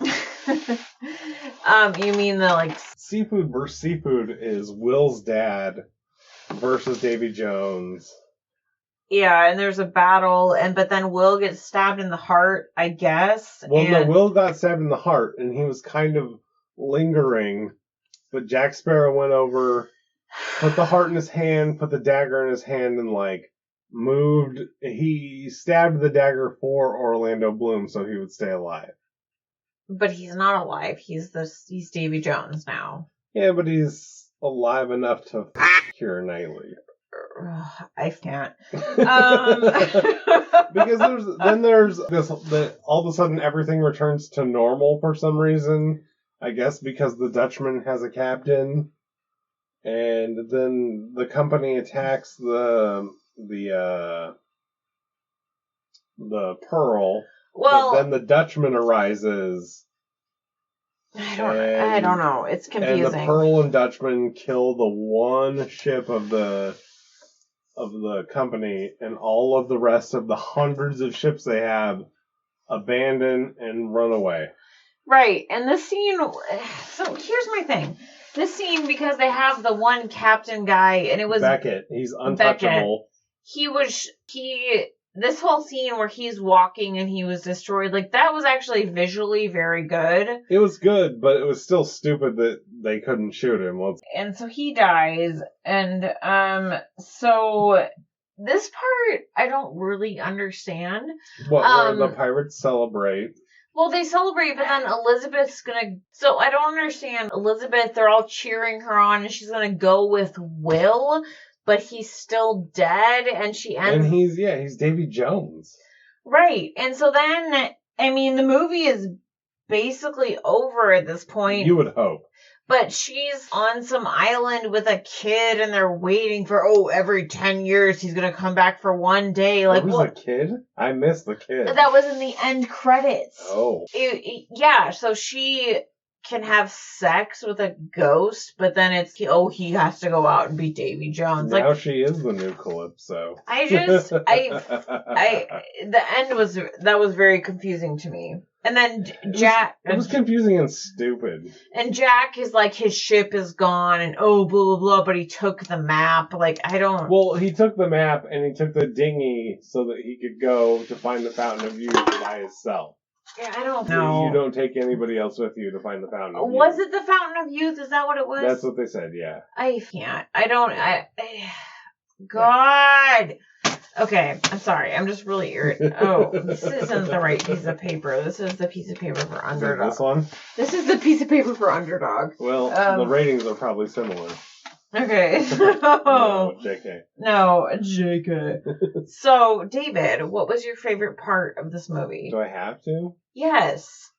You mean the, Seafood versus seafood is Will's dad versus Davy Jones. Yeah, and there's a battle, but then Will gets stabbed in the heart, I guess. No, Will got stabbed in the heart, and he was kind of lingering, but Jack Sparrow went over, put the heart in his hand, put the dagger in his hand, and, moved. He stabbed the dagger for Orlando Bloom so he would stay alive. But he's not alive. He's Davy Jones now. Yeah, but he's alive enough to Keira Knightley. I can't. Because there's this, all of a sudden everything returns to normal for some reason. I guess because the Dutchman has a captain. And then the company attacks the Pearl. Well, but then the Dutchman arises. I don't know. It's confusing. And the Pearl and Dutchman kill the one ship of the company, and all of the rest of the hundreds of ships they have abandon and run away. Right, and this scene. So here's my thing. This scene, because they have the one captain guy, and it was Beckett. He's untouchable. This whole scene where he's walking and he was destroyed, that was actually visually very good. It was good, but it was still stupid that they couldn't shoot him. And so he dies, and so this part I don't really understand. Where the pirates celebrate. Well, they celebrate, but then Elizabeth's gonna... So, I don't understand. Elizabeth, they're all cheering her on, and she's gonna go with Will, but he's still dead, and she ends... And he's Davy Jones. Right, and so then, the movie is basically over at this point. You would hope. But she's on some island with a kid, and they're waiting for, every 10 years he's going to come back for one day. Who's the kid? I missed the kid. That was in the end credits. Oh. So she can have sex with a ghost, but then he has to go out and be Davy Jones. Now Like, she is the new Calypso. the end was very confusing to me. And then Jack... It was confusing and stupid. And Jack is like, his ship is gone, and blah, blah, blah, but he took the map. Like, I don't... Well, he took the map, and he took the dinghy so that he could go to find the Fountain of Youth by himself. Yeah, I don't know. You don't take anybody else with you to find the Fountain of Youth. Was it the Fountain of Youth? Is that what it was? That's what they said, yeah. I can't. God! Okay, I'm sorry. I'm just really irritated. Oh, this isn't the right piece of paper. This is the piece of paper for Underdog. This one? This is the piece of paper for Underdog. Well, the ratings are probably similar. Okay. No, JK. No, JK. So, David, what was your favorite part of this movie? Do I have to? Yes.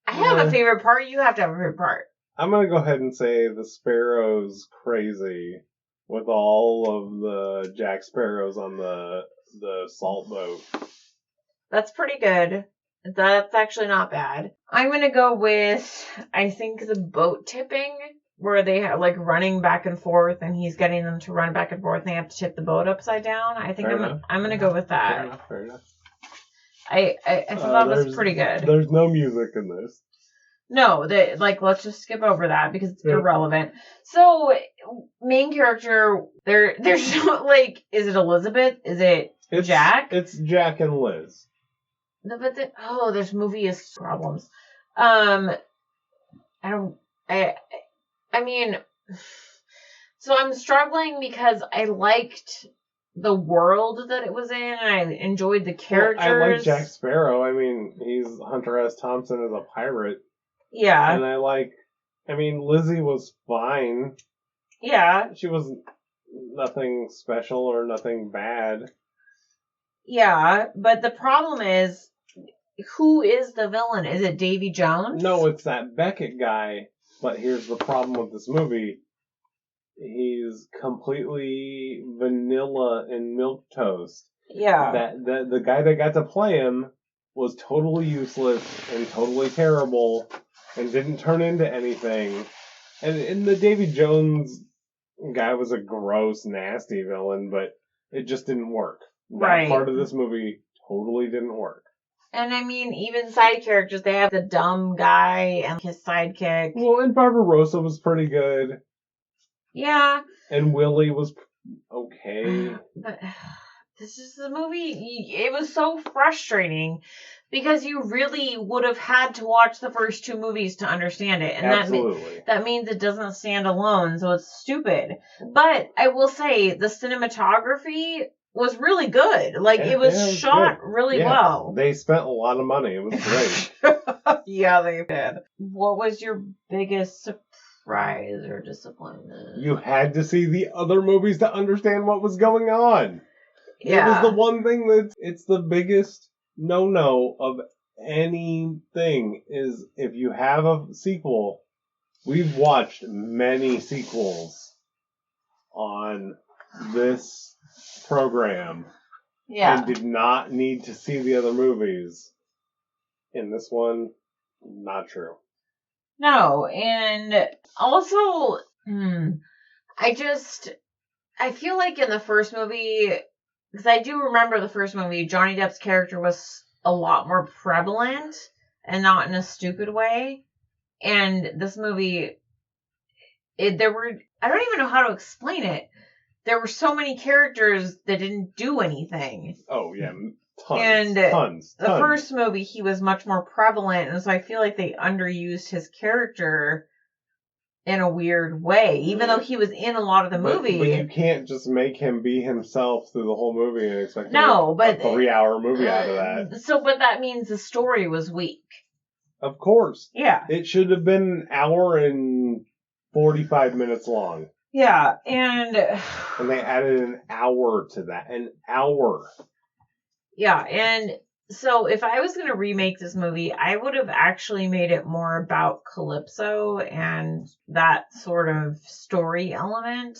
I have a favorite part. You have to have a favorite part. I'm going to go ahead and say the Sparrow's crazy with all of the Jack Sparrows on the salt boat. That's pretty good. That's actually not bad. I'm going to go with, I think, the boat tipping, where they have, like, running back and forth, and he's getting them to run back and forth, and they have to tip the boat upside down. I think I'm going to go with that. Fair enough. I thought that was pretty good. There's no music in this. No, let's just skip over that because it's irrelevant. So, main character, there's no, like, is it Elizabeth? Is it Jack? It's Jack and Liz. No, but there's movie-ist problems. So I'm struggling because I liked the world that it was in, and I enjoyed the characters. Well, I like Jack Sparrow. I mean, he's Hunter S. Thompson as a pirate. Yeah. And Lizzie was fine. Yeah. She was nothing special or nothing bad. Yeah, but the problem is, who is the villain? Is it Davy Jones? No, it's that Beckett guy. But here's the problem with this movie. He's completely vanilla and milquetoast. Yeah. The guy that got to play him was totally useless and totally terrible and didn't turn into anything. And the Davy Jones guy was a gross, nasty villain, but it just didn't work. That part of this movie totally didn't work. And even side characters, they have the dumb guy and his sidekick. Well, and Barbarossa was pretty good. Yeah. And Willie was okay. But this is the movie. It was so frustrating because you really would have had to watch the first two movies to understand it. And absolutely. That means it doesn't stand alone, so it's stupid. But I will say the cinematography was really good. Like, it was shot really well. They spent a lot of money. It was great. Yeah, they did. What was your biggest surprise or disappointment? You had to see the other movies to understand what was going on. Yeah. It was the one thing it's the biggest no-no of anything is if you have a sequel. We've watched many sequels on this program and did not need to see the other movies. In this one, not true. No, and also, I feel like in the first movie, because I do remember the first movie, Johnny Depp's character was a lot more prevalent and not in a stupid way. And this movie, I don't even know how to explain it. There were so many characters that didn't do anything. Oh, yeah. Tons. The first movie, he was much more prevalent, and so I feel like they underused his character in a weird way, even though he was in a lot of the movie. But you can't just make him be himself through the whole movie and expect a 3-hour movie out of that. But that means the story was weak. Of course. Yeah. It should have been an hour and 45 minutes long. Yeah, and they added an hour to that. An hour. Yeah, and so if I was going to remake this movie, I would have actually made it more about Calypso and that sort of story element,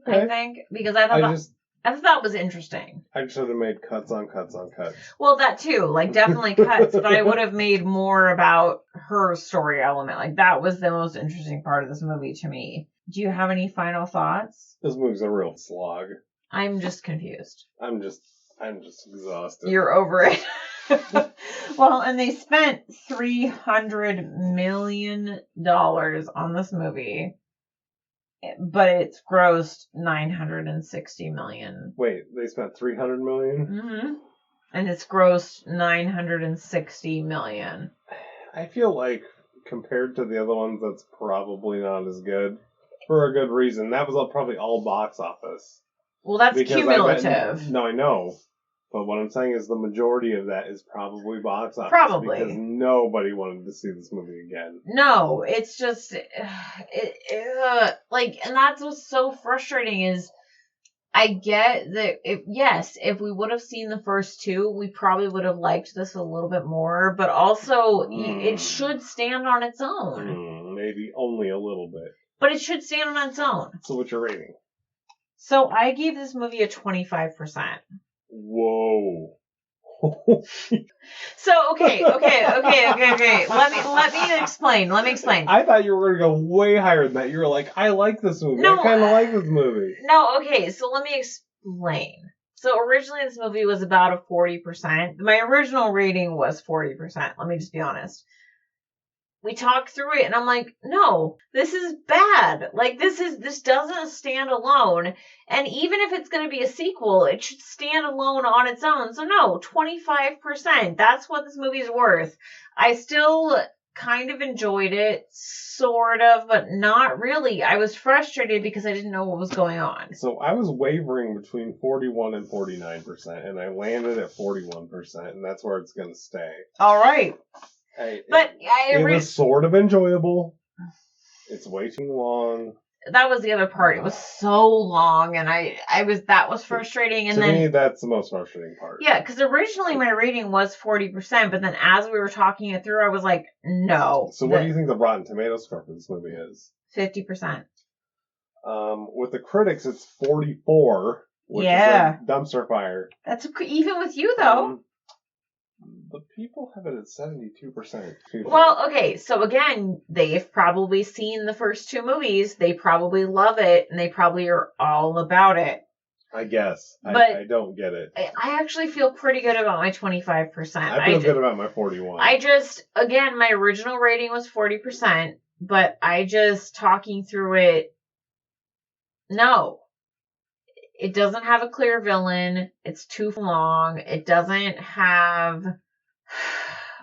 okay. I think. Because I thought I thought that was interesting. I should have made cuts on cuts on cuts. Well, that too, like definitely cuts, but I would have made more about her story element. Like that was the most interesting part of this movie to me. Do you have any final thoughts? This movie's a real slog. I'm just confused. I'm just exhausted. You're over it. Well, and they spent $300 million on this movie, but it's grossed $960 million. Wait, they spent $300 million? Mm-hmm. And it's grossed $960 million. I feel like compared to the other ones, that's probably not as good. For a good reason. That was probably all box office. Well, that's Because cumulative. No, I know. But what I'm saying is the majority of that is probably box office. Probably. Because nobody wanted to see this movie again. No, it's just, and that's what's so frustrating is I get that if we would have seen the first two, we probably would have liked this a little bit more, but also it should stand on its own. Maybe only a little bit. But it should stand on its own. So what's your rating? So I gave this movie a 25%. Whoa. So okay. Let me explain. I thought you were going to go way higher than that. You were like, I like this movie. No, I kind of like this movie. No, okay. So let me explain. So originally this movie was about a 40%. My original rating was 40%. Let me just be honest. We talked through it and I'm like, no, this is bad. Like this doesn't stand alone. And even if it's going to be a sequel, it should stand alone on its own. So no, 25%. That's what this movie is worth. I still kind of enjoyed it, sort of, but not really. I was frustrated because I didn't know what was going on. So I was wavering between 41 and 49%, and I landed at 41%, and that's where it's going to stay. All right. It was sort of enjoyable. It's way too long. That was the other part. It was so long, and that was frustrating. And to me, that's the most frustrating part. Yeah, because originally my rating was 40%, but then as we were talking it through, I was like, no. So what do you think the Rotten Tomatoes score for this movie is? 50%. With the critics, it's 44, which is a dumpster fire. That's even with you, though. The people have it at 72%. Well, okay, so again, they've probably seen the first two movies. They probably love it, and they probably are all about it. I guess. But I don't get it. I actually feel pretty good about my 25%. I feel good about my 41. Again, my original rating was 40%, but talking through it, no. It doesn't have a clear villain. It's too long. It doesn't have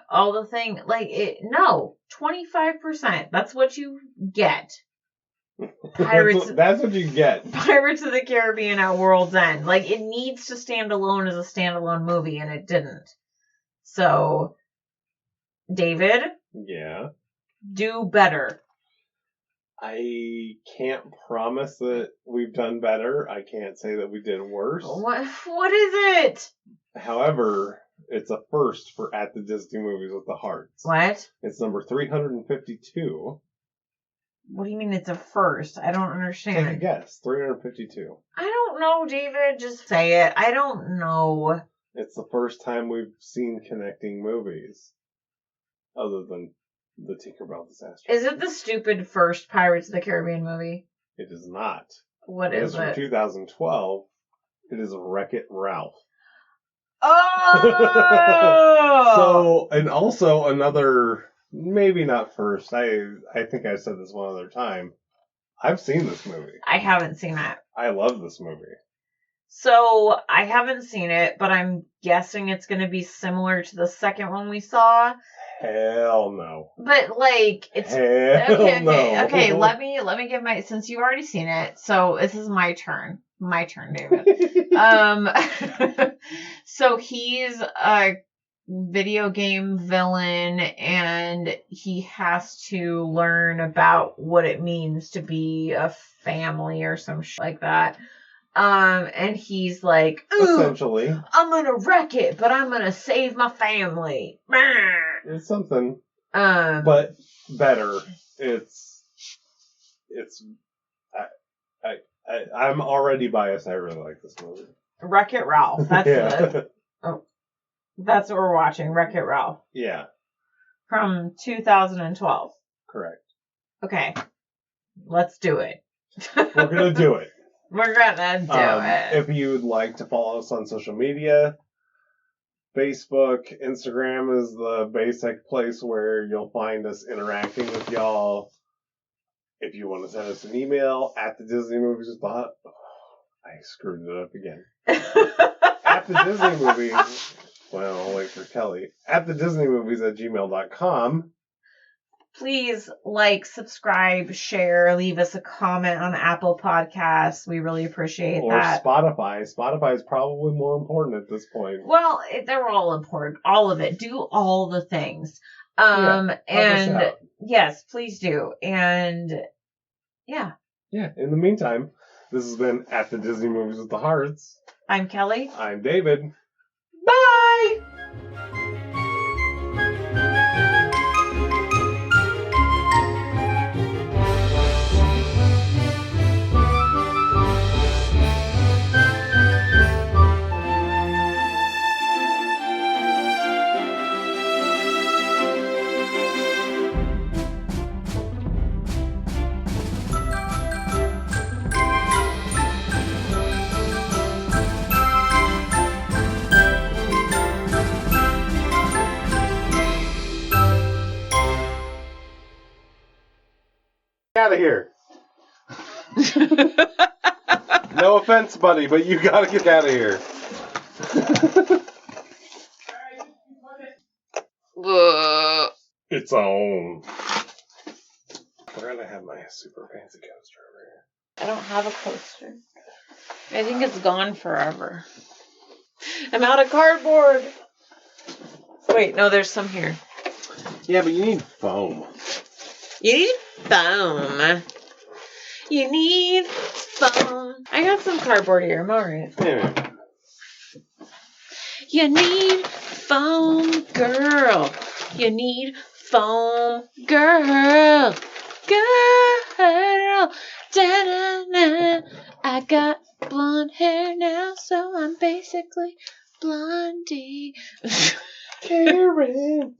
all the thing. No. 25%. That's what you get. Pirates. That's what you get. Pirates of the Caribbean at World's End. It needs to stand alone as a standalone movie, and it didn't. So, David? Yeah? Do better. I can't promise that we've done better. I can't say that we did worse. What is it? However, it's a first for At the Disney Movies with the Hearts. What? It's number 352. What do you mean it's a first? I don't understand. Take a guess. 352. I don't know, David. Just say it. I don't know. It's the first time we've seen connecting movies. Other than the Tinkerbell disaster. Is it the stupid first Pirates of the Caribbean movie? It is not. What is it? It's from 2012. It is Wreck-It Ralph. Oh! And also another, maybe not first, I think I said this one other time. I've seen this movie. I haven't seen it. I love this movie. So, I haven't seen it, but I'm guessing it's going to be similar to the second one we saw. Hell no. But it's okay. Let me give since you've already seen it. So this is my turn. My turn, David. So he's a video game villain, and he has to learn about what it means to be a family or some shit like that. And he's like, essentially, I'm gonna wreck it, but I'm gonna save my family. It's something. But better. I'm already biased. I really like this movie. Wreck-It Ralph. That's Yeah. that's what we're watching. Wreck-It Ralph. Yeah. From 2012. Correct. Okay. Let's do it. We're gonna do it. We're gonna do it. If you'd like to follow us on social media, Facebook, Instagram is the basic place where you'll find us interacting with y'all. If you want to send us an email at the Disney Movies with the Hot, I screwed it up again. At the Disney Movies. Well, I'll wait for Kelly. At the Disney Movies at gmail.com. Please like, subscribe, share, leave us a comment on Apple Podcasts. We really appreciate that. Or Spotify. Spotify is probably more important at this point. Well, they're all important. All of it. Do all the things. And yes, please do. And yeah. Yeah. In the meantime, this has been At the Disney Movies with the Hearts. I'm Kelly. I'm David. Bye! Out of here. No offense, buddy, but you gotta get out of here. It's on. Where did I have my super fancy coaster over here? I don't have a coaster. I think it's gone forever. I'm out of cardboard. Wait, no, there's some here. Yeah, but you need foam. You need foam. You need foam. I got some cardboard here. I'm alright. Yeah. You need foam, girl. You need foam, girl. Girl. Da-na-na. I got blonde hair now, so I'm basically blondie. Karen.